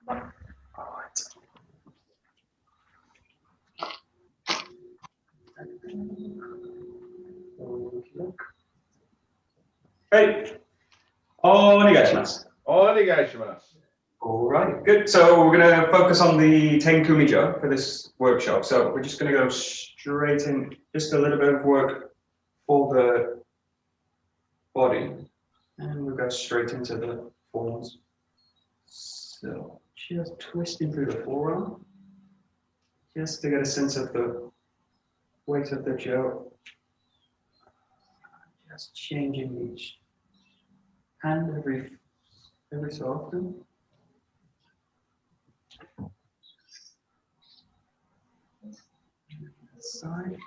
All right. Hey, onegaishimasu. Onegaishimasu. All right, good. So we're going to focus on the TAKEMUSU for this workshop. So we're just going to go straight in, just a little bit of work for the body, and we'll go straight into the forms. So just twisting through the forearm, just to get a sense of the weight of the jaw. Just changing each hand every so often. Side.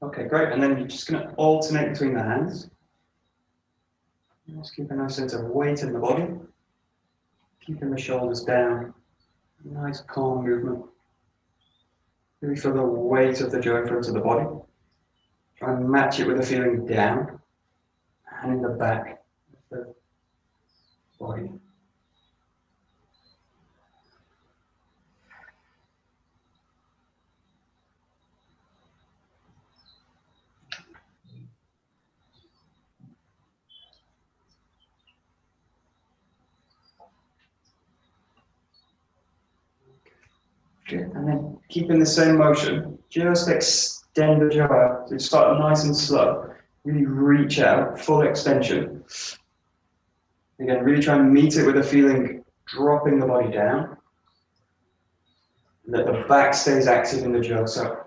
Okay, great. And then you're just going to alternate between the hands. Just keep a nice sense of weight in the body. Keeping the shoulders down. Nice calm movement. Really feel the weight of the jaw in front of the body. Try and match it with a feeling down and in the back of the body. Good. And then keeping the same motion, just extend the jaw out. So start nice and slow. Really reach out, full extension. Again, really try and meet it with a feeling dropping the body down. That the back stays active in the jaw. So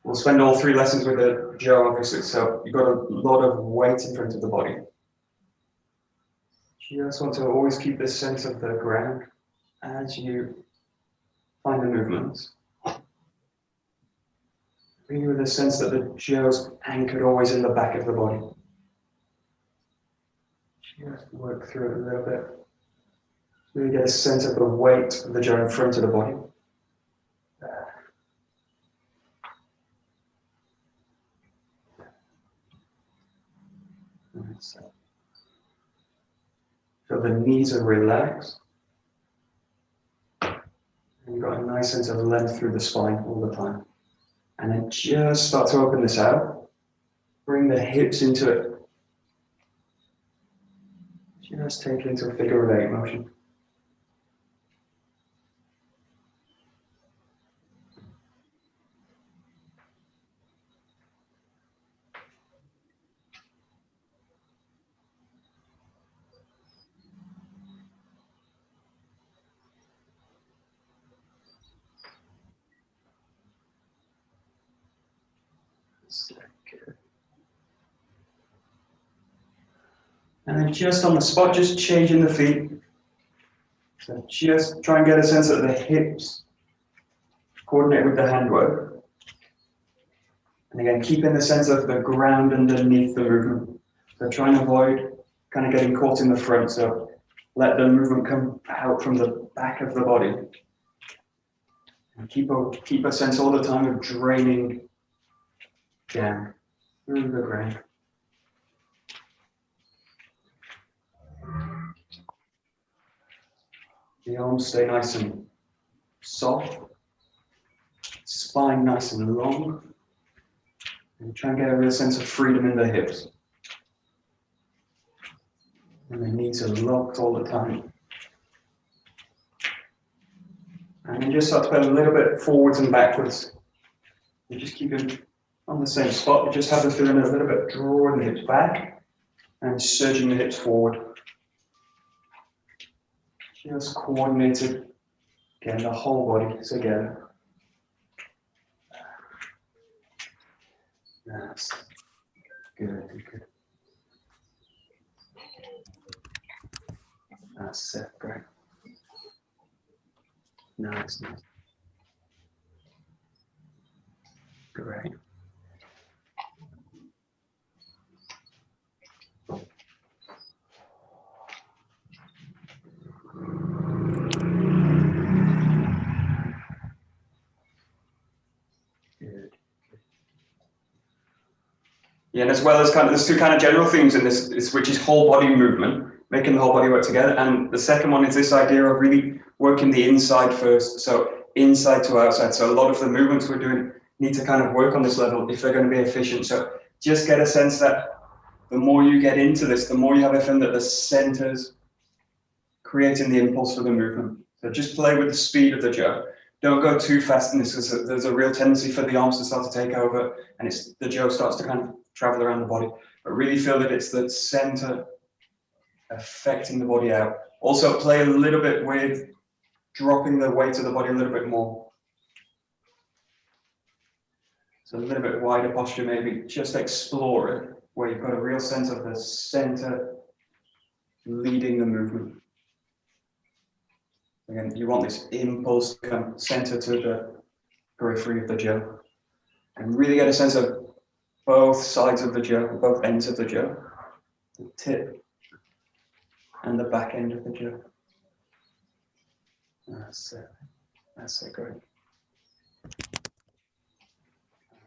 we'll spend all 3 lessons with the jaw, obviously. So you've got a lot of weight in front of the body. You just want to always keep this sense of the ground as you find the movements. Really with a sense that the jaw's anchored always in the back of the body. Just work through it a little bit. Really get a sense of the weight of the jaw in front of the body. So the knees are relaxed. And you've got a nice sense of length through the spine all the time. And then just start to open this out. Bring the hips into it. Just take it into a figure of 8 motion. And then just on the spot, just changing the feet. So just try and get a sense that the hips coordinate with the handwork. And again, keeping the sense of the ground underneath the movement. So try and avoid kind of getting caught in the front. So let the movement come out from the back of the body. And keep a sense all the time of draining down through the ground. The arms stay nice and soft. Spine nice and long. And try and get a real sense of freedom in the hips. And the knees are locked all the time. And then just start to put a little bit forwards and backwards. You just keep it on the same spot. You just have the feeling of a little bit drawing the hips back and surging the hips forward. Just coordinated. Again, the whole body together. That's good, good. That's it, great. Nice, nice. Great. Yeah, and as well as kind of, there's two kind of general themes in this, which is whole body movement, making the whole body work together. And the second one is this idea of really working the inside first. So inside to outside. So a lot of the movements we're doing need to kind of work on this level if they're going to be efficient. So just get a sense that the more you get into this, the more you have a feeling that the center's creating the impulse for the movement. So just play with the speed of the Joe. Don't go too fast in this, because there's a real tendency for the arms to start to take over, and the Joe starts to kind of travel around the body. But really feel that it's the center affecting the body out. Also play a little bit with dropping the weight of the body a little bit more. So a little bit wider posture maybe. Just explore it, where you've got a real sense of the center leading the movement. Again, you want this impulse to come center to the periphery of the Joe. And really get a sense of both sides of the Joe, both ends of the Joe. The tip and the back end of the Joe. That's it. That's it, great.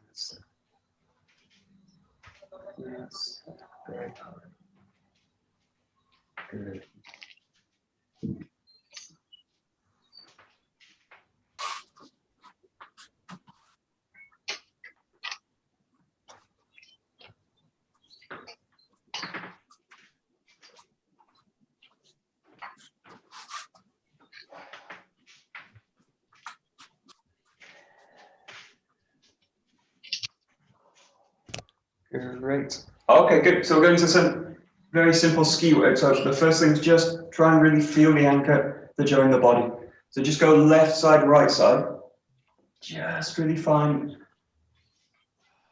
That's it. That's it, great. Good. Great. Okay, good. So we're going to some very simple ski work. So the first thing is just try and really feel the anchor, the Joe in the body. So just go left side, right side. Just really find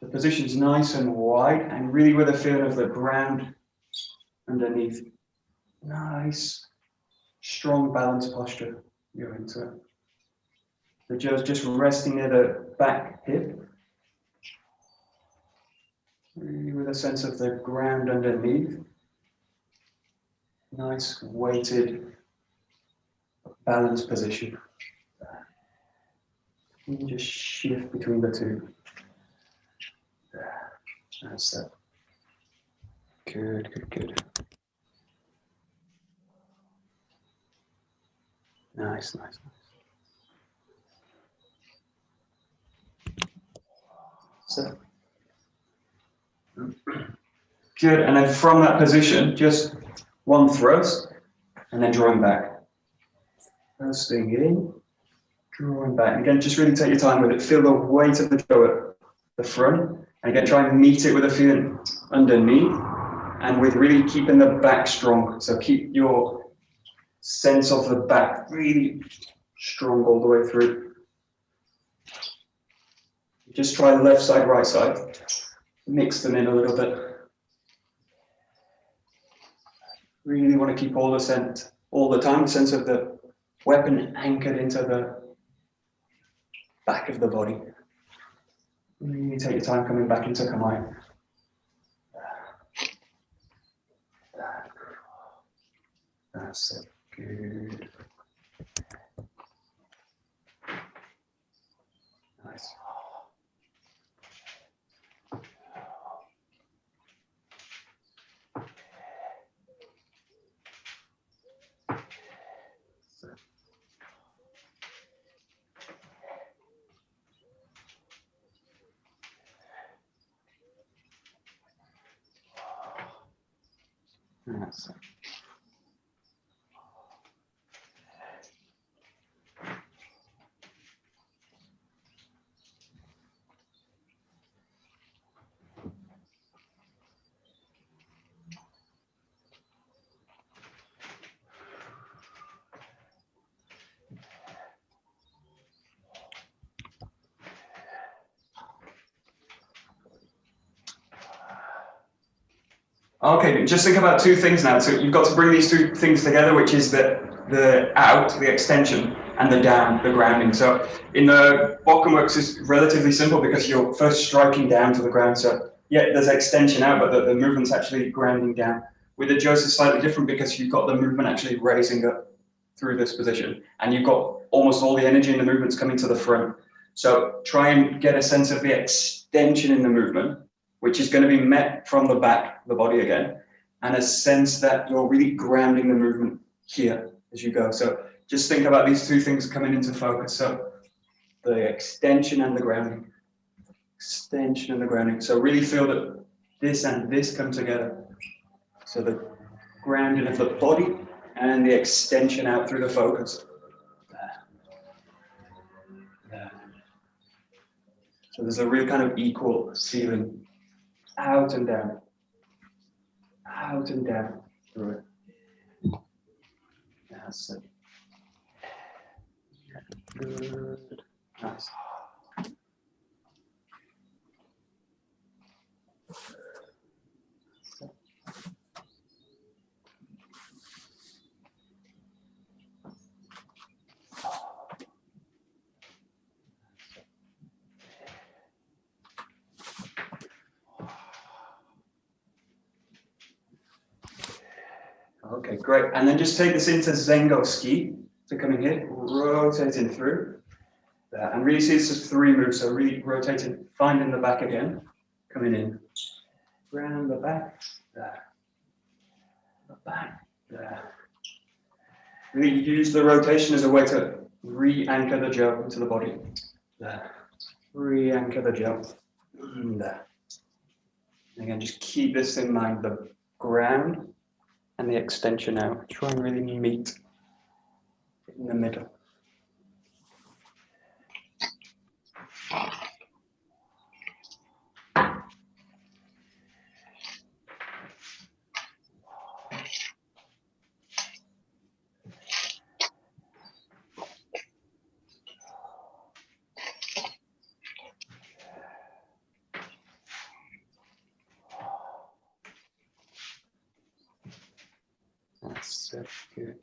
the position's nice and wide, and really with a feeling of the ground underneath. Nice, strong balance posture. You're into it. The Joe's just resting near the back hip. Really with a sense of the ground underneath. Nice weighted balance position. You can just shift between the two. That's it. Good, good, good. Nice, nice, nice. So, good, and then from that position, just one thrust, and then drawing back. Thrusting in, drawing back. And again, just really take your time with it. Feel the weight of the Joe at the front, and again, try and meet it with a feeling underneath, and with really keeping the back strong. So keep your sense of the back really strong all the way through. Just try left side, right side. Mix them in a little bit. Really want to keep all the time, sense of the weapon anchored into the back of the body. Really take your time coming back into Kamae. That's it. Good. Nice. That's it. Okay, just think about two things now. So you've got to bring these two things together, which is the out, the extension, and the down, the grounding. So in the Bokken works is relatively simple because you're first striking down to the ground. So yeah, there's extension out, but the movement's actually grounding down. With the Joes, it's slightly different because you've got the movement actually raising up through this position, and you've got almost all the energy in the movements coming to the front. So try and get a sense of the extension in the movement which is going to be met from the back, the body again, and a sense that you're really grounding the movement here as you go. So just think about these two things coming into focus. So the extension and the grounding. Extension and the grounding. So really feel that this and this come together. So the grounding of the body and the extension out through the focus. There. So there's a real kind of equal feeling out and down through it. That's it. Good. Nice. Okay, great. And then just take this into Zengo ski. So coming here, rotating through. There. And really see this as 3 moves. So really rotating, finding the back again. Coming in. Round the back. There. The back. There. Really use the rotation as a way to re-anchor the jaw into the body. There. Re-anchor the jaw. There. And again, just keep this in mind. The ground and the extension out. Try and really meet in the middle. That's so good.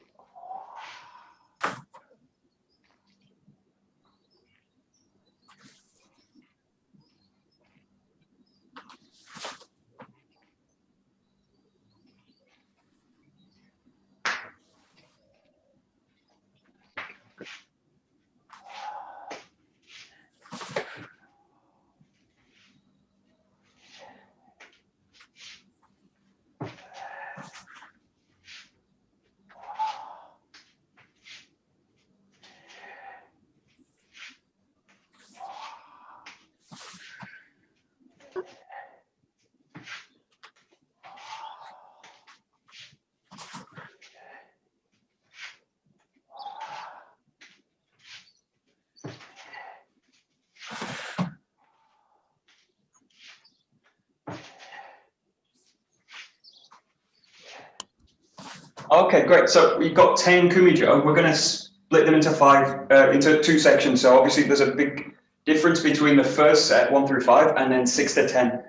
Okay, great. So we've got 10 KUMIJO. We're going to split them into 2 sections. So obviously there's a big difference between the first set, 1 through 5, and then 6 to 10.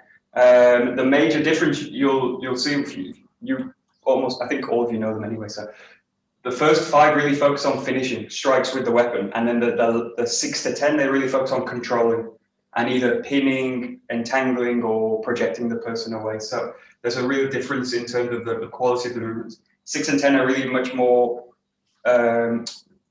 The major difference you'll see, I think all of you know them anyway. So the first 5 really focus on finishing strikes with the weapon, and then the 6 to 10 they really focus on controlling and either pinning, entangling, or projecting the person away. So there's a real difference in terms of the quality of the movements. 6 and 10 are really much more, they're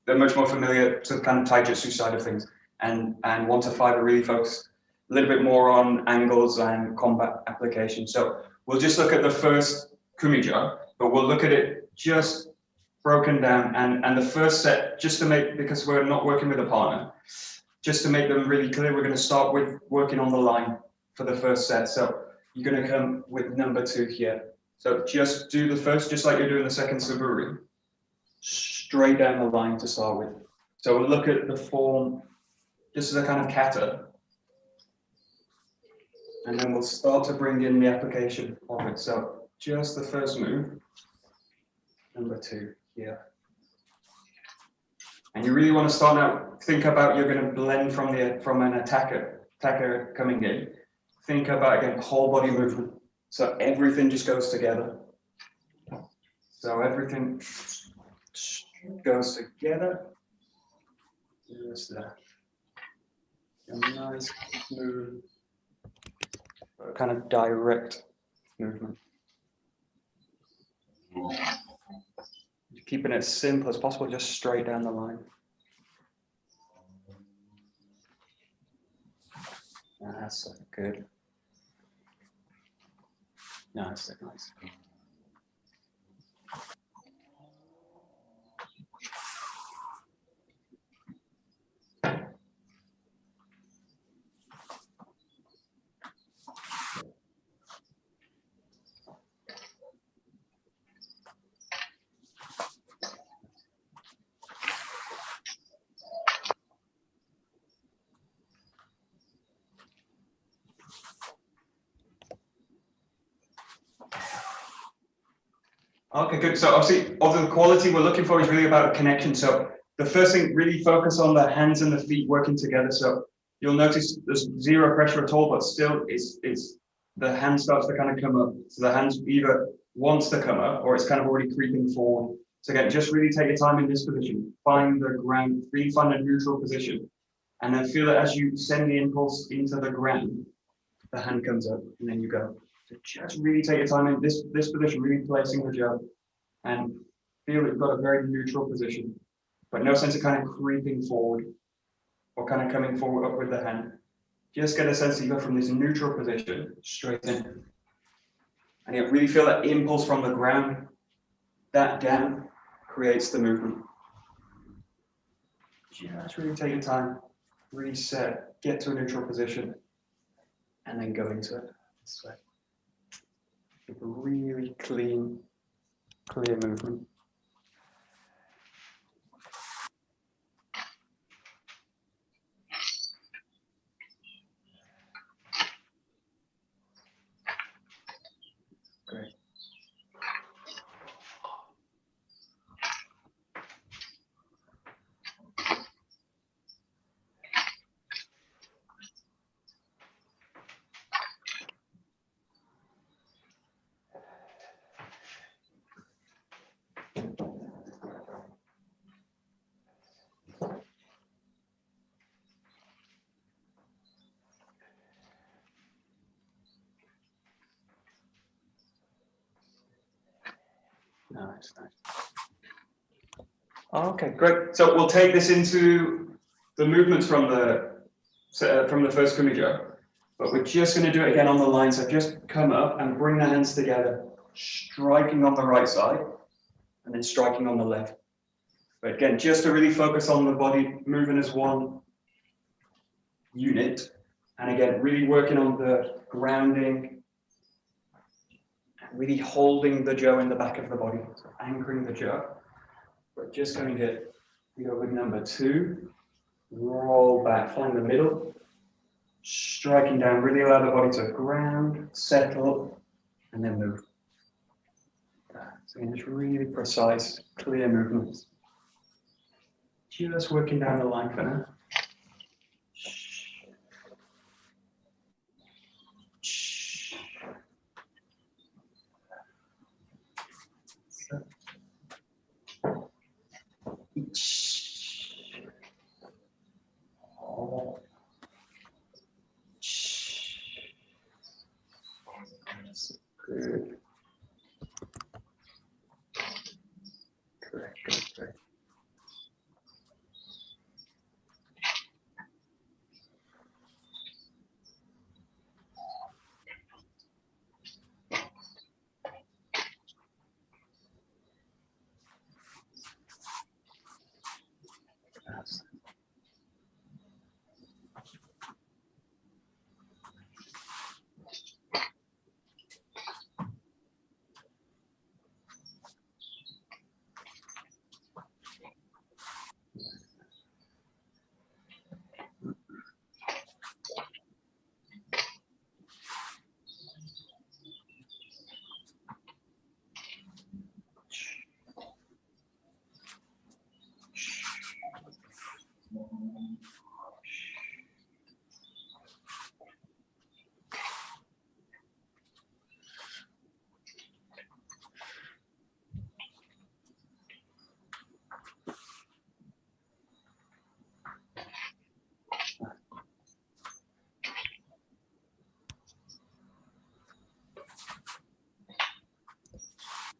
much more familiar to the kind of taijutsu side of things. And 1 to 5 are really focused a little bit more on angles and combat application. So we'll just look at the first KUMIJO, but we'll look at it just broken down. And the first set, just to make, because we're not working with a partner, just to make them really clear, we're going to start with working on the line for the first set. So you're going to come with number 2 here. So just do the first, just like you're doing the second Suburi, straight down the line to start with. So we'll look at the form just as a kind of kata. And then we'll start to bring in the application of it. So just the first move, number 2 here. And you really want to start now, think about you're going to blend from an attacker coming in. Think about, again, whole body movement. So everything just goes together. So everything goes together. Just that. A nice smooth, kind of direct movement. Keeping it as simple as possible, just straight down the line. That's good. Nice, nice. Okay, good. So obviously, of the quality we're looking for is really about connection. So the first thing, really focus on the hands and the feet working together. So you'll notice there's zero pressure at all, but still it's the hand starts to kind of come up. So the hands either wants to come up or it's kind of already creeping forward. So again, just really take your time in this position. Find the ground, really find a neutral position. And then feel that as you send the impulse into the ground, the hand comes up and then you go. So just really take your time in this position, really placing the jab and feel that you've got a very neutral position, but no sense of kind of creeping forward or kind of coming forward up with the hand. Just get a sense that you go from this neutral position straight in. And you really feel that impulse from the ground, that down creates the movement. Just really take your time, reset, get to a neutral position, and then go into it. This way. Really clean, clear movement. Great. Nice, nice. Okay, great. So we'll take this into the movements from the first KUMIJO, but we're just going to do it again on the line. So just come up and bring the hands together, striking on the right side and then striking on the left. But again, just to really focus on the body moving as one unit. And again, really working on the grounding, really holding the jaw in the back of the body, so anchoring the jaw. We're just going to go with number 2, roll back, find the middle, striking down, really allow the body to ground, settle, and then move. So again, just really precise, clear movements. Just working down the line for now. Good. Correct, correct.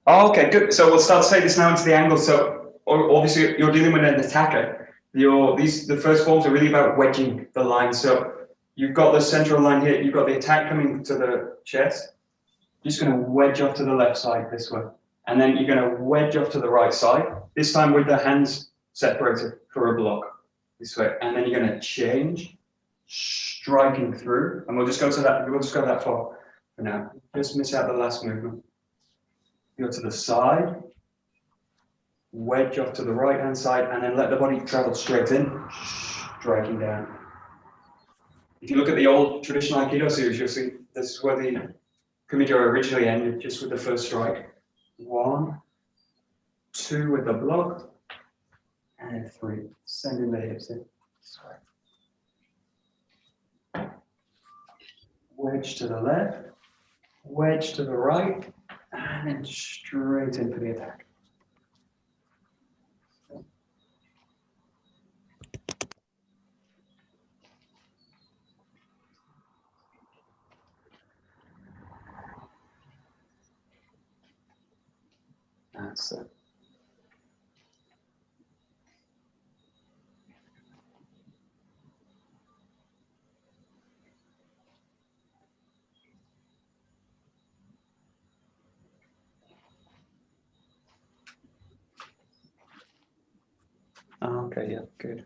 Oh, okay, good. So we'll start to take this now into the angle. So obviously you're dealing with an attacker. The first forms are really about wedging the line. So you've got the central line here. You've got the attack coming to the chest. Just going to wedge off to the left side this way. And then you're going to wedge off to the right side, this time with the hands separated for a block this way. And then you're going to change, striking through. And we'll just go that far for now. Just miss out the last movement. Go to the side, wedge off to the right hand side, and then let the body travel straight in, striking down. If you look at the old traditional Aikido series, you'll see this is where the KUMIJO originally ended, just with the first strike. 1, 2 with the block, and 3, sending the hips in. Wedge to the left, wedge to the right, and then straight in for the attack. That's it. Okay, yeah, good.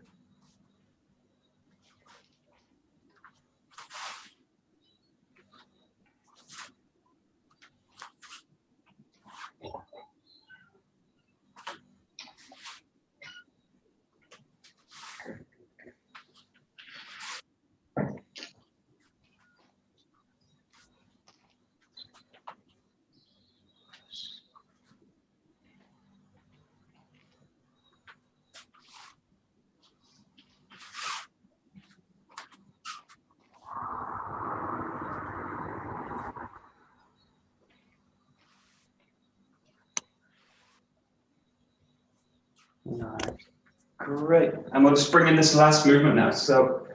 Nice. Great. And we'll just bring in this last movement now. So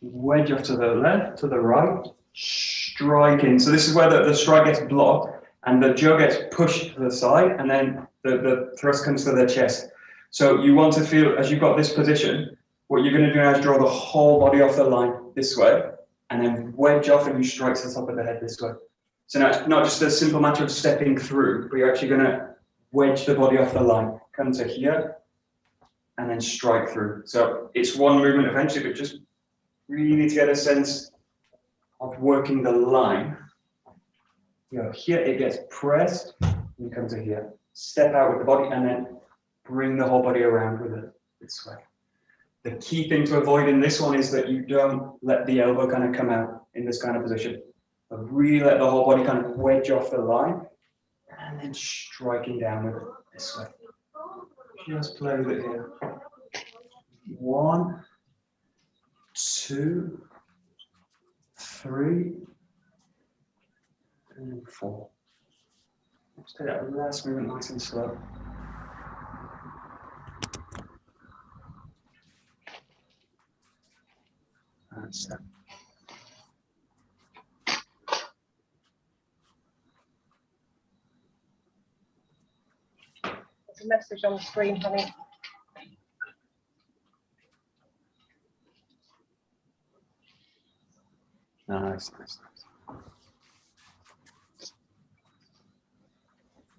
wedge off to the left, to the right, strike in. So this is where the strike gets blocked and the jaw gets pushed to the side, and then the thrust comes to the chest. So you want to feel, as you've got this position, what you're going to do now is draw the whole body off the line this way, and then wedge off and you strike to the top of the head this way. So now it's not just a simple matter of stepping through, but you're actually going to wedge the body off the line. Come to here, and then strike through. So it's one movement eventually, but just really to get a sense of working the line. You know, here it gets pressed, and you come to here. Step out with the body, and then bring the whole body around with it this way. The key thing to avoid in this one is that you don't let the elbow kind of come out in this kind of position. But really let the whole body kind of wedge off the line, and then striking down with it this way. Just play with it here. 1, 2, 3, and 4. Let's take that last movement nice and slow. That's it. There's a message on the screen, honey. Nice, nice, nice.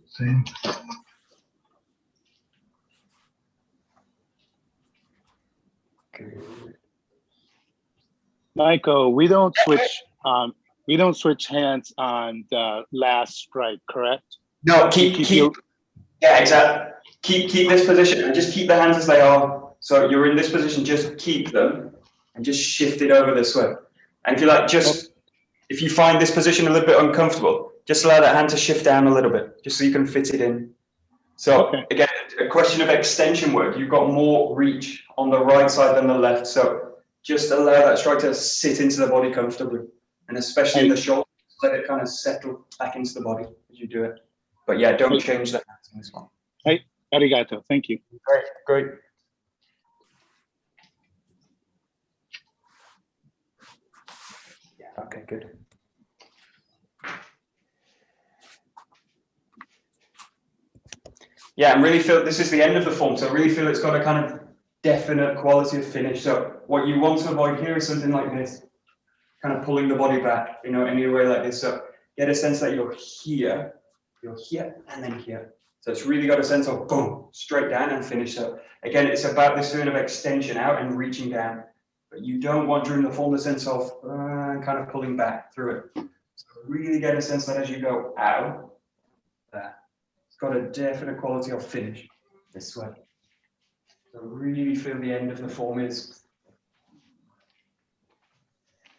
Same. Good. Michael, we don't switch hands on the last strike, correct? No, keep yeah, exactly. Keep this position and just keep the hands as they are. So you're in this position, just keep them and just shift it over this way. And if you like, if you find this position a little bit uncomfortable, just allow that hand to shift down a little bit, just so you can fit it in. So again, a question of extension work. You've got more reach on the right side than the left. So just allow that strike to sit into the body comfortably. And especially in the shoulder, let it kind of settle back into the body as you do it. But yeah, don't change the hands in this one. Hey, arigato. Thank you. Great, great. Yeah, okay, good. Yeah, and really feel this is the end of the form. So I really feel it's got a kind of definite quality of finish. So what you want to avoid here is something like this, kind of pulling the body back, you know, any way like this. So get a sense that you're here, and then here. So it's really got a sense of boom, straight down and finish. So again, it's about this feeling of extension out and reaching down. But you don't want during the form the sense of kind of pulling back through it. So really get a sense that as you go out, it's got a definite quality of finish this way. So really feel the end of the form is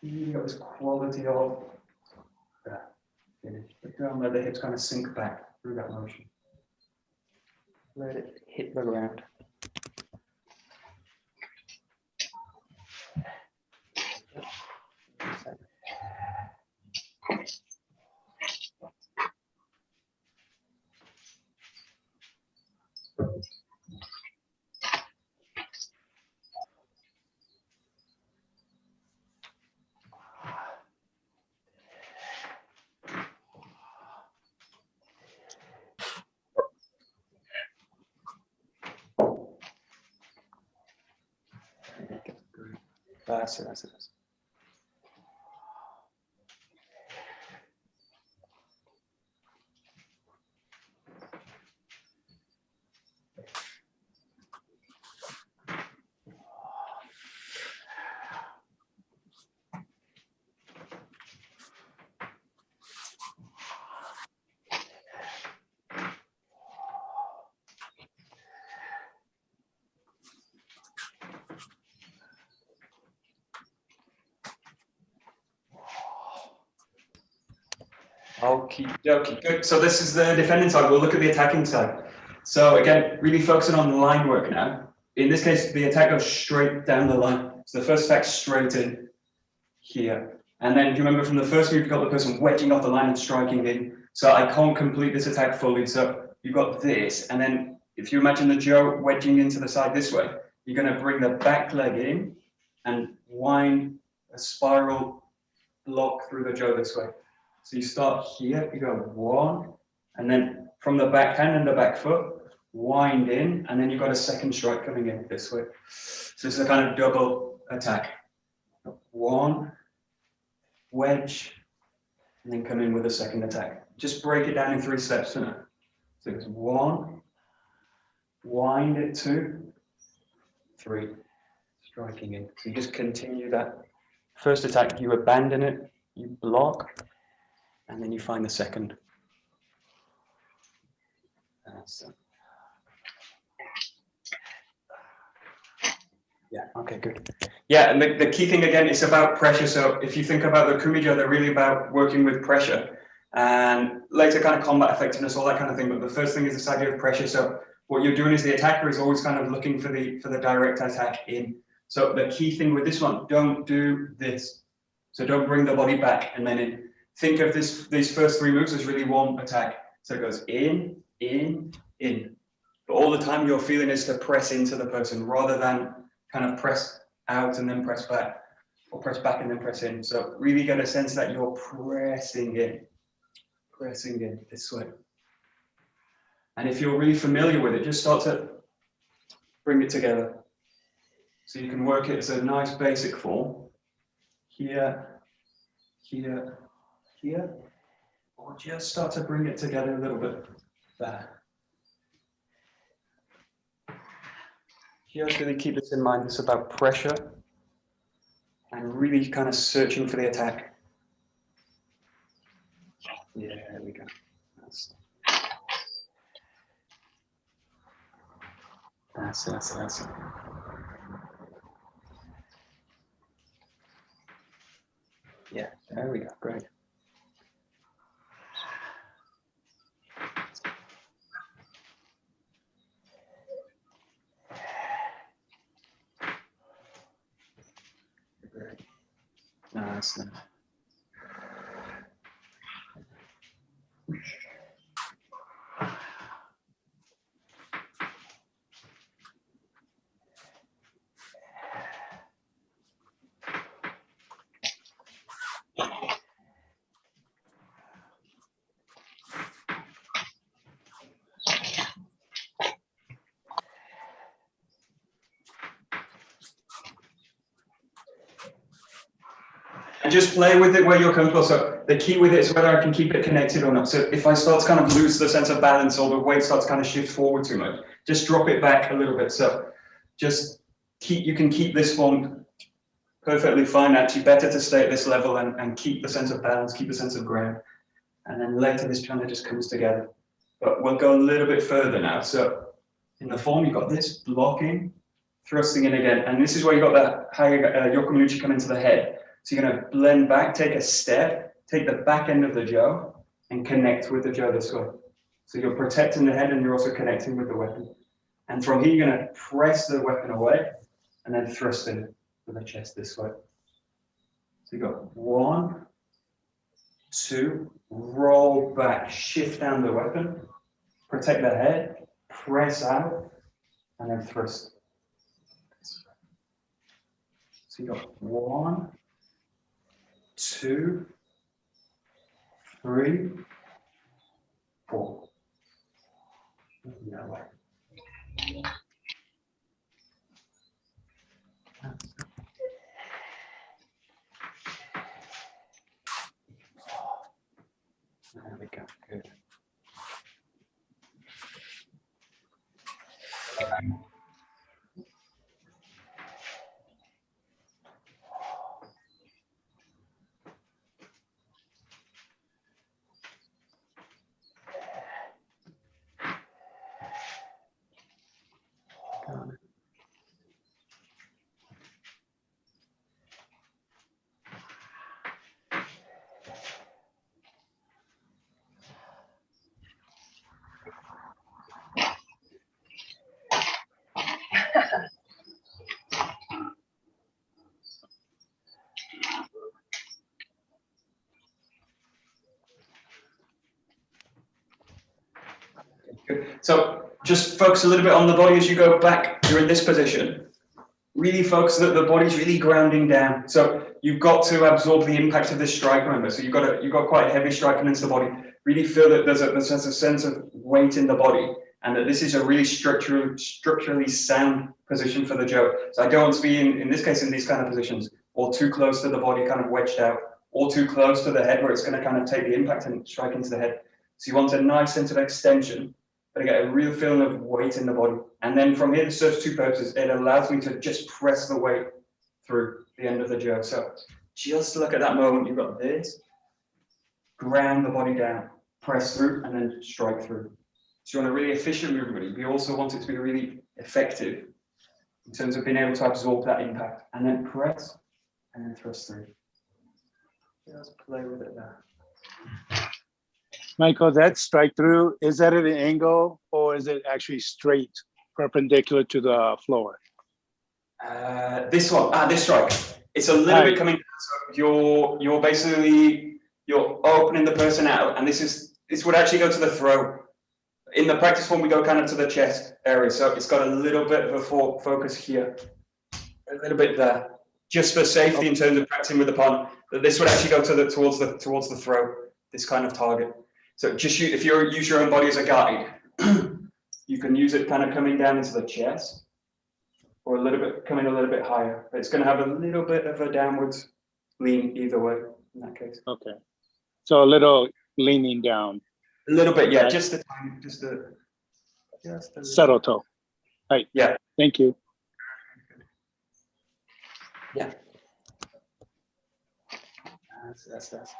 really got this quality of finish. But don't let the hips kind of sink back through that motion. Let it hit the ground. That's it. Okie dokie, good. So this is the defending side. We'll look at the attacking side. So again, really focusing on line work now. In this case, the attack goes straight down the line. So the first attack straight in here. And then if you remember from the first move, you've got the person wedging off the line and striking in. So I can't complete this attack fully. So you've got this. And then if you imagine the Joe wedging into the side this way, you're going to bring the back leg in and wind a spiral block through the Joe this way. So you start here, you go 1, and then from the back hand and the back foot, wind in, and then you've got a second strike coming in this way. So it's a kind of double attack. 1, wedge, and then come in with a second attack. Just break it down in 3 steps for now. So it's 1, wind it 2, 3, striking in. So you just continue that. First attack, you abandon it, you block, and then you find the second. Yeah, okay, good. Yeah, and the key thing again, it's about pressure. So if you think about the Kumijo, they're really about working with pressure and later kind of combat effectiveness, all that kind of thing. But the first thing is this idea of pressure. So what you're doing is the attacker is always kind of looking for the direct attack in. So the key thing with this one, don't do this. So don't bring the body back and then in. Think of these first 3 moves as really one attack. So it goes in, in, in. But all the time your feeling is to press into the person rather than kind of press out and then press back, or press back and then press in. So really get a sense that you're pressing in this way. And if you're really familiar with it, just start to bring it together. So you can work it as a nice basic form. Here, here, here, or just start to bring it together a little bit there. Just really keep this in mind. It's about pressure and really kind of searching for the attack. Yeah, there we go. That's it. Yeah, there we go. Great. Nice. just play with it where you're comfortable. So the key with it is whether I can keep it connected or not. So if I start to kind of lose the sense of balance or the weight starts to kind of shift forward too much, just drop it back a little bit. So just you can keep this form perfectly fine. Actually, better to stay at this level and keep the sense of balance, keep the sense of ground. And then later this kind of just comes together. But we'll go a little bit further now. So in the form, you've got this blocking, thrusting in again. And this is where you've got that yokomuchi come into the head. So you're going to blend back, take a step, take the back end of the jo, and connect with the jo this way. So you're protecting the head and you're also connecting with the weapon. And from here, you're going to press the weapon away and then thrust in with the chest this way. So you've got 1, 2, roll back, shift down the weapon, protect the head, press out, and then thrust. So you got 1, 2, 3, 4. That way. There we go. Good. Got it. Good. So just focus a little bit on the body as you go back. You're in this position. Really focus that the body's really grounding down. So you've got to absorb the impact of this strike, remember. So you've got quite a heavy strike into the body. Really feel that there's a sense of weight in the body, and that this is a really structurally sound position for the jo. So I don't want to be in this case in these kind of positions, or too close to the body, kind of wedged out, or too close to the head where it's going to kind of take the impact and strike into the head. So you want a nice sense of extension, but I get a real feeling of weight in the body. And then from here, this serves two purposes. It allows me to just press the weight through the end of the jo. So just look at that moment. You've got this, ground the body down, press through, and then strike through. So you want a really efficient movement, but you also want it to be really effective in terms of being able to absorb that impact, and then press, and then thrust through. Just play with it there. Michael, that strike through, is that at an angle or is it actually straight perpendicular to the floor? This one, this strike. It's a little bit coming down, so you're opening the person out, and this would actually go to the throat. In the practice form, we go kind of to the chest area, so it's got a little bit of a focus here, a little bit there, just for safety in terms of practicing with the pun. But this would actually go to towards the throat, this kind of target. So just if you use your own body as a guide, you can use it kind of coming down into the chest, or coming a little bit higher. But it's going to have a little bit of a downwards lean either way in that case. Okay, so a little leaning down. A little bit, yeah, right. just a Subtle toe. Right. Yeah. Thank you. Yeah. That's.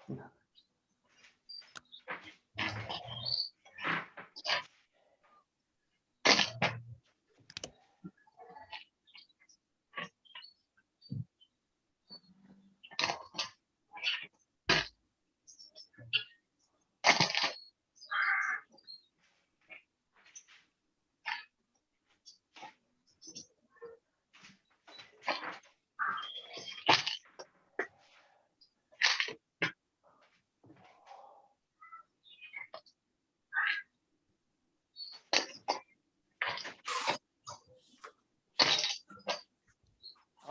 Good.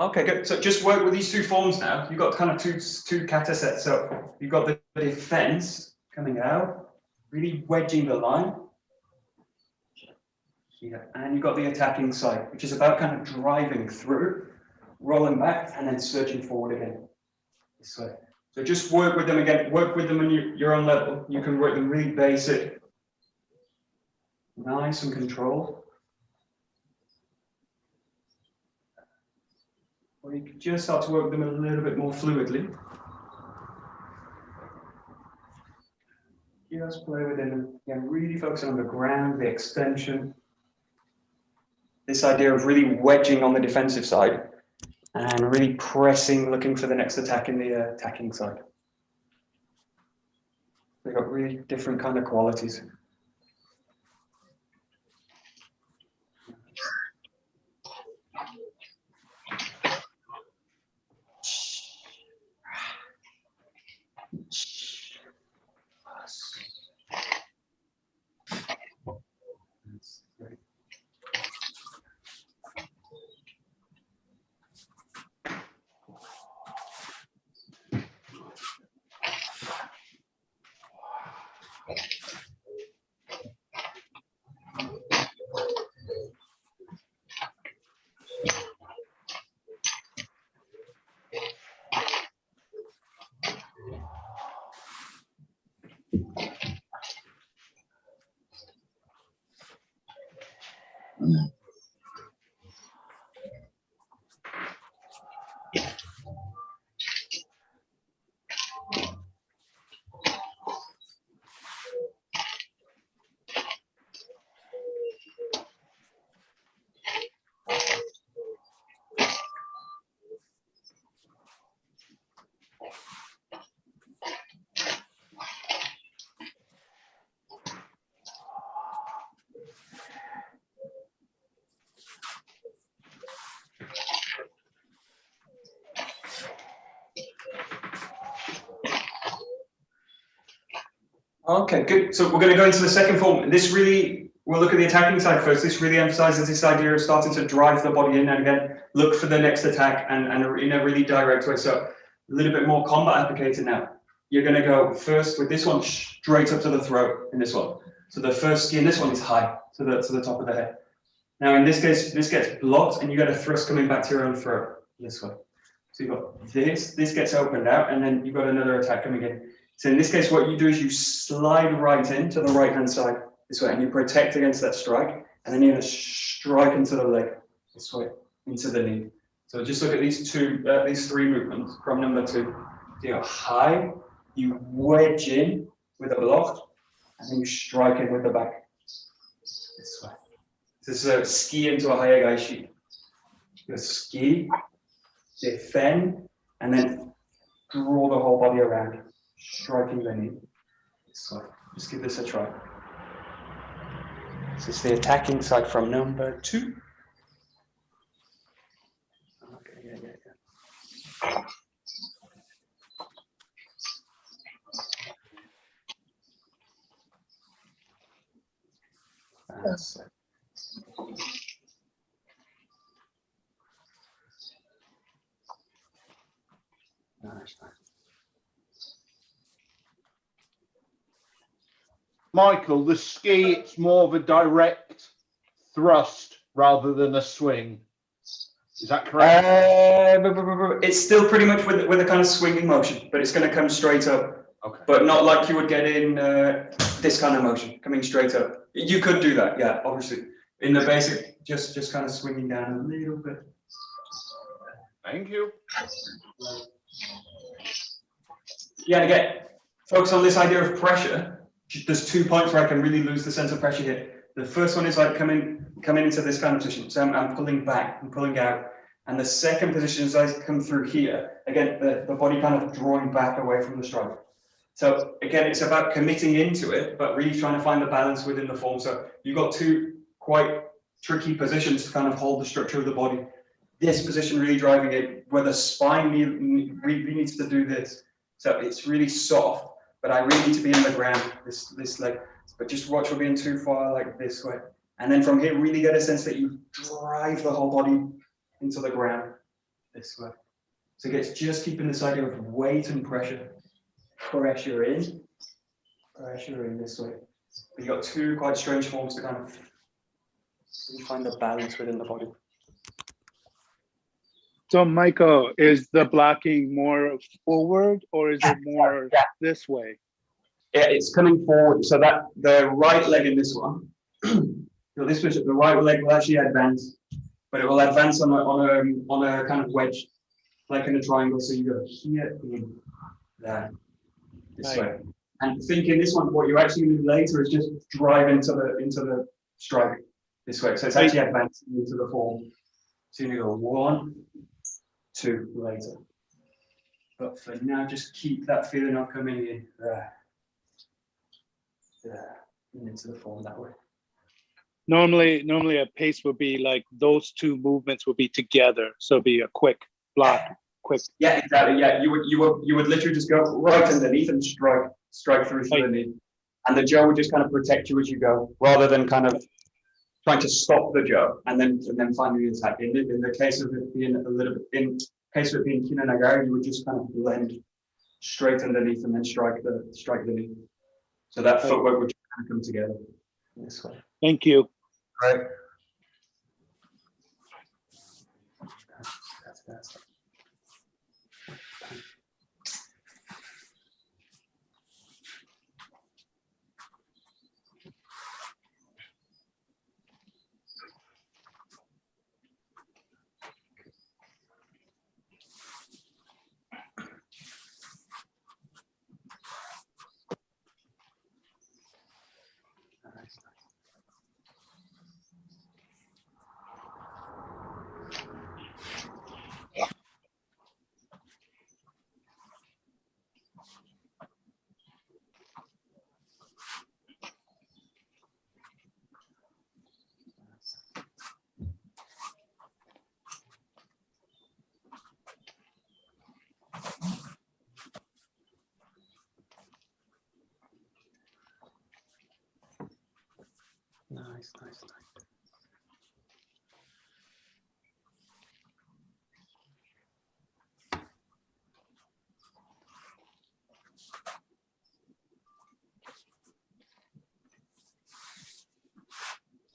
Okay, good. So just work with these two forms now. You've got kind of two kata sets. So you've got the defense coming out, really wedging the line. Yeah, and you've got the attacking side, which is about kind of driving through, rolling back, and then surging forward again. This way. So just work with them again. Work with them on your own level. You can work them really basic, nice and controlled. Or you can just start to work them a little bit more fluidly. Just play with them. Again, really focus on the ground, the extension. This idea of really wedging on the defensive side and really pressing, looking for the next attack in the attacking side. They've got really different kind of qualities. That's great. Okay, good. So we're going to go into the second form. This really, we'll look at the attacking side first. This really emphasizes this idea of starting to drive the body in and again, look for the next attack and in a really direct way. So a little bit more combat applicated now. You're going to go first with this one straight up to the throat in this one. So the first ski in this one is high to the top of the head. Now in this case, this gets blocked and you get a thrust coming back to your own throat this way. So you've got this gets opened out and then you've got another attack coming in. So in this case, what you do is you slide right in to the right-hand side this way, and you protect against that strike, and then you're going to strike into the leg this way, into the knee. So just look at these three movements from number 2. So you go high, you wedge in with a block, and then you strike in with the back this way. This is a ski into a hayagaishi. You ski, defend, and then draw the whole body around. Striking the knee. So just give this a try. This is the attacking side from number 2. Okay, yeah. That's it. Nice. Michael, the ski, it's more of a direct thrust rather than a swing. Is that correct? It's still pretty much with a kind of swinging motion, but it's going to come straight up. Okay. But not like you would get in this kind of motion, coming straight up. You could do that, yeah, obviously. In the basic, just kind of swinging down a little bit. Thank you. Yeah, and again, focus on this idea of pressure. There's 2 points where I can really lose the sense of pressure here. The first one is like coming into this kind of position. So I'm pulling back, I'm pulling out. And the second position is I come through here. Again, the body kind of drawing back away from the strike. So again, it's about committing into it, but really trying to find the balance within the form. So you've got 2 quite tricky positions to kind of hold the structure of the body. This position really driving it, where the spine really needs to do this. So it's really soft. But I really need to be in the ground, this leg. But just watch for being too far like this way. And then from here, really get a sense that you drive the whole body into the ground. this way. So it's just keeping this idea of weight and pressure. Pressure in this way. But you've got two quite strange forms to kind of find the balance within the body. So Michael, is the blocking more forward or is it more this way? Yeah, it's coming forward. So that the right leg in this one, so this was the right leg will actually advance, but it will advance on a kind of wedge, like in a triangle. So you go here, in there, this way. And thinking this one, what you actually do later is just drive into the strike this way. So it's actually advancing into the form. So you go 1, 2 later. But for now, just keep that feeling of coming in there. And into the form that way. Normally a pace would be like those two movements would be together. So it'd be a quick block, quick. Yeah, exactly. Yeah, you would literally just go right underneath and strike through the knee. And the jaw would just kind of protect you as you go, rather than kind of trying to stop the jaw and then finally attack. In the case of it being Hinanagari, you would just kind of blend straight underneath and then strike the knee. So that footwork would kind of come together this way. Thank you. Right. That's nice.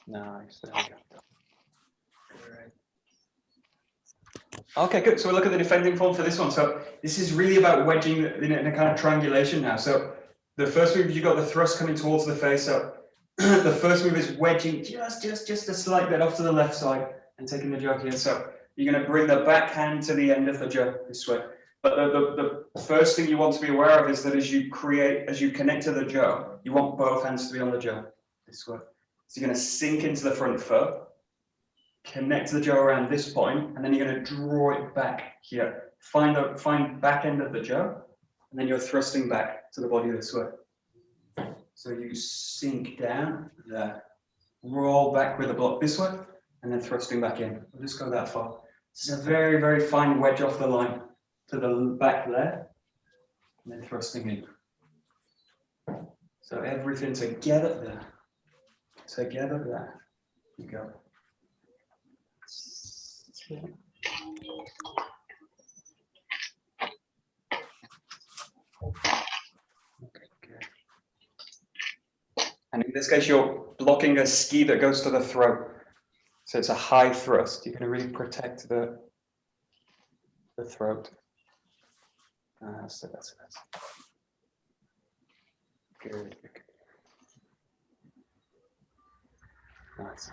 Nice, there we go. Okay, good. So we'll look at the defending form for this one. So this is really about wedging in a kind of triangulation now. So the first move, you've got the thrust coming towards the face. So the first move is wedging just a slight bit off to the left side and taking the jaw here. So you're going to bring the back hand to the end of the jaw this way. But the first thing you want to be aware of is that as you connect to the jaw, you want both hands to be on the jaw this way. So you're going to sink into the front foot, connect the jaw around this point, and then you're going to draw it back here. Find back end of the jaw, and then you're thrusting back to the body this way. So you sink down there, roll back with the block this way, and then thrusting back in. We'll just go that far. This is a very, very fine wedge off the line to the back there, and then thrusting in. So everything together there. Together there. You go. Okay, good. And in this case, you're blocking a ski that goes to the throat. So it's a high thrust. You're going to really protect the throat. So that's good. Nice.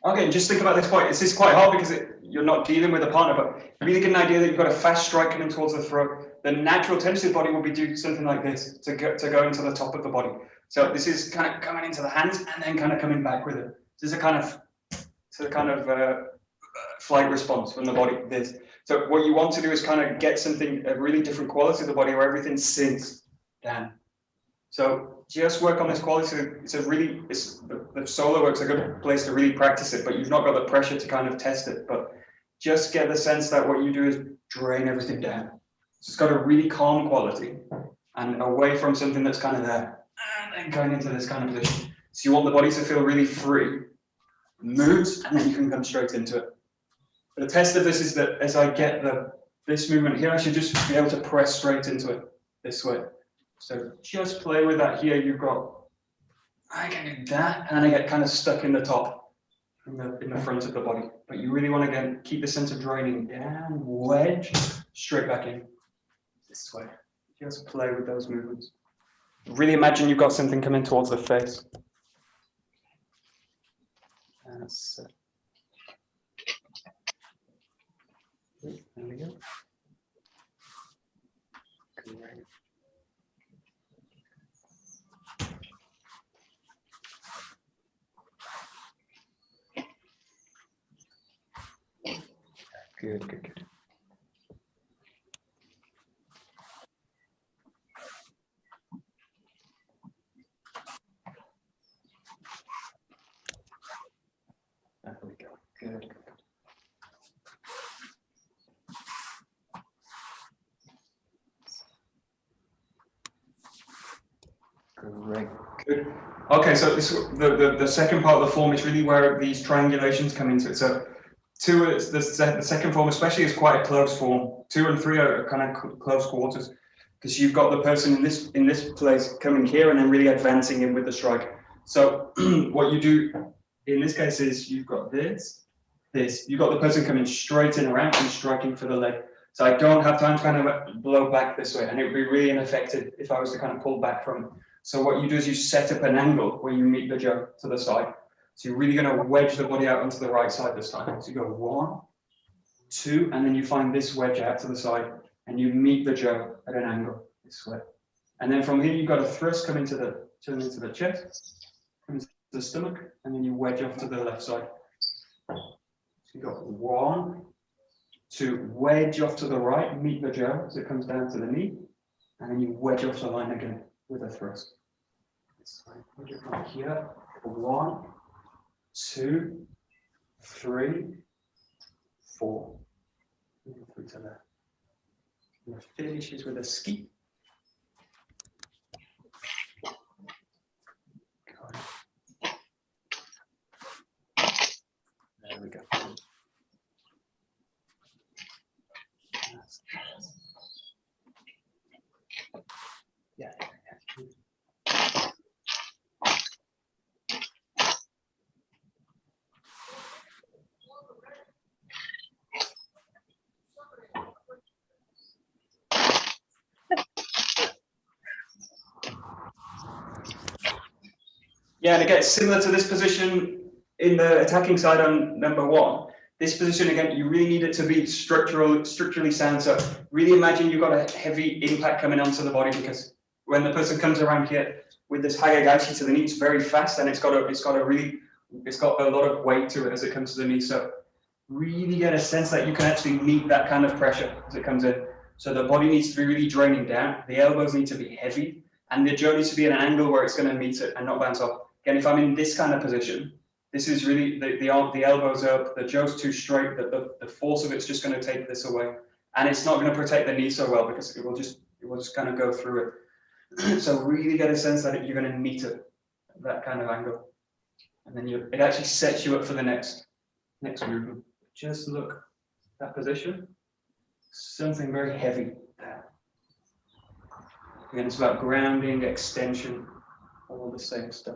Okay, just think about this point. This is quite hard because you're not dealing with a partner, but really get an idea that you've got a fast strike coming towards the throat. The natural tendency of the body will be do something like this to go into the top of the body. So this is kind of coming into the hands and then kind of coming back with it. This is a kind of flight response from the body. This. So what you want to do is kind of get something, a really different quality of the body where everything sinks down. So just work on this quality. The solo work's a good place to really practice it, but you've not got the pressure to kind of test it. But just get the sense that what you do is drain everything down. So it's got a really calm quality and away from something that's kind of there and then going into this kind of position. So you want the body to feel really free, moves, and then you can come straight into it. But the test of this is that as I get this movement here, I should just be able to press straight into it this way. So just play with that here. You've got, I can do that, and I get kind of stuck in the top, in the front of the body. But you really want to again keep the sense of draining down, wedge, straight back in this way. Just play with those movements. Really imagine you've got something coming towards the face. That's it. There we go. Great. Good, good, good. There we go. Good, good. Great, good. Okay, so this the second part of the form is really where these triangulations come into it. So two is the second form, especially, is quite a close form. 2 and 3 are kind of close quarters because you've got the person in this place coming here and then really advancing in with the strike. So what you do in this case is you've got this. You've got the person coming straight in around and striking for the leg. So I don't have time to kind of blow back this way, and it would be really ineffective if I was to kind of pull back from it. So what you do is you set up an angle where you meet the jaw to the side. So you're really going to wedge the body out onto the right side this time. So you go 1, 2, and then you find this wedge out to the side, and you meet the jaw at an angle this way. And then from here you've got a thrust come into the chest, come into the stomach, and then you wedge off to the left side. So you've got 1, 2, wedge off to the right, meet the jaw as it comes down to the knee, and then you wedge off the line again with a thrust. So put it right here. 1, 2, 3, 4. Through to there. And the finish is with a ski. There we go. Yeah. Yeah, and again, similar to this position in the attacking side on number 1. This position, again, you really need it to be structurally sound. So really imagine you've got a heavy impact coming onto the body, because when the person comes around here with this hayagashi to the knee, it's very fast, and it's got a lot of weight to it as it comes to the knee. So really get a sense that you can actually meet that kind of pressure as it comes in. So the body needs to be really draining down. The elbows need to be heavy, and the jaw needs to be at an angle where it's going to meet it and not bounce off. Again, if I'm in this kind of position, this is really the elbows up, the jaw's too straight, the force of it's just going to take this away, and it's not going to protect the knee so well because it will just kind of go through it. So really get a sense that you're going to meet it at that kind of angle, and then it actually sets you up for the next movement. Just look at that position, something very heavy there. Again, it's about grounding, extension, all the same stuff.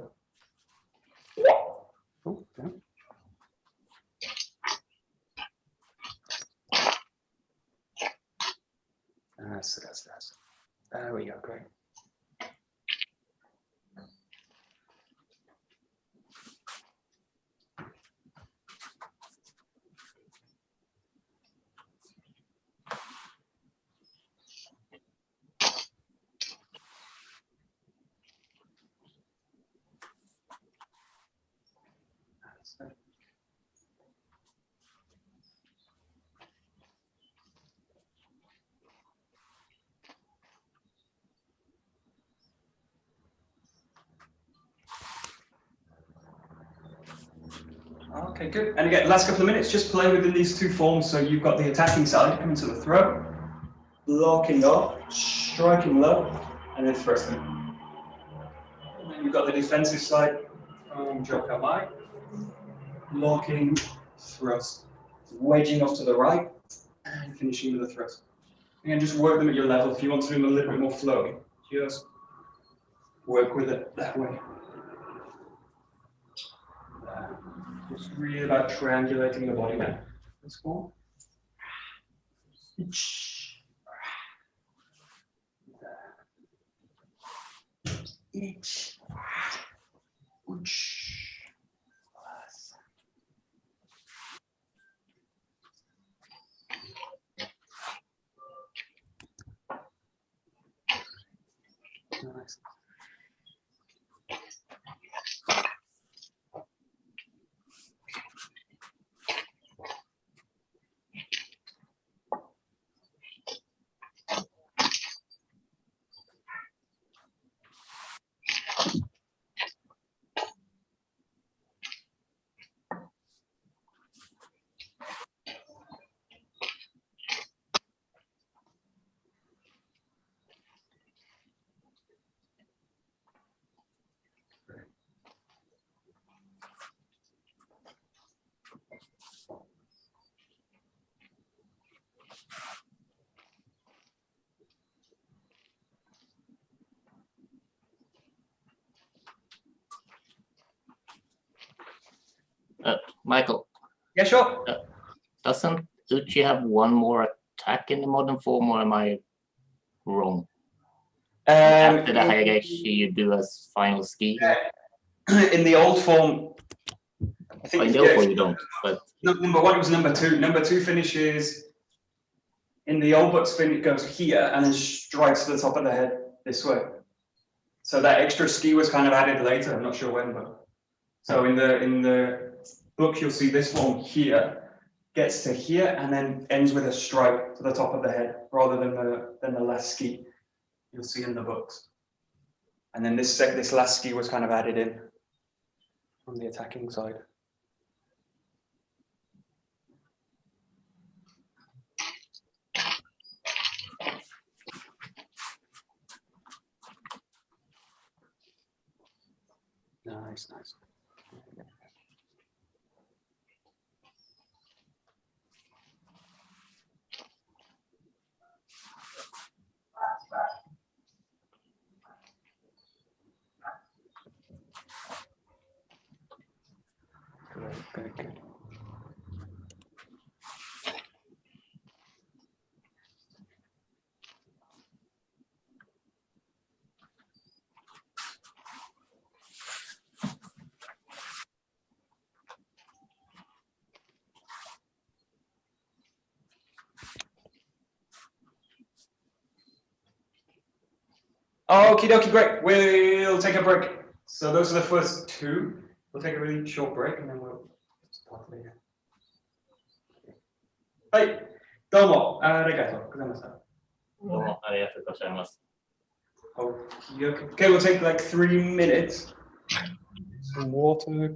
Oh, yeah. That's. There we go, great. Okay, good. And again, last couple of minutes, just play within these two forms. So you've got the attacking side coming to the throat, locking off, striking low, and then thrusting. And then you've got the defensive side, Jokamai, locking, thrust, wedging off to the right, and finishing with a thrust. Again, just work them at your level. If you want to do them a little bit more flowy, just work with it that way. It's really about triangulating the body now. That's cool. Each. Nice. Michael, Yeah, sure. doesn't Uchi have one more attack in the modern form, or am I wrong? After the Hayagaishi, you do as final ski? In the old form, I think In the old form you don't, but... Number one, it was number two. Number two finishes, in the old books, it goes here and then strikes to the top of the head this way. So that extra ski was kind of added later, I'm not sure when, but. So in the book, you'll see this form here, gets to here and then ends with a strike to the top of the head rather than the last ski you'll see in the books. And then this last ski was kind of added in on the attacking side. Nice, nice. Good, good. Okie dokie, great. We'll take a break. So those are the first two. We'll take a really short break and then we'll start later. はい、どうもありがとうございました。どうもありがとうございます。Okay, we'll take like 3 minutes. Some water,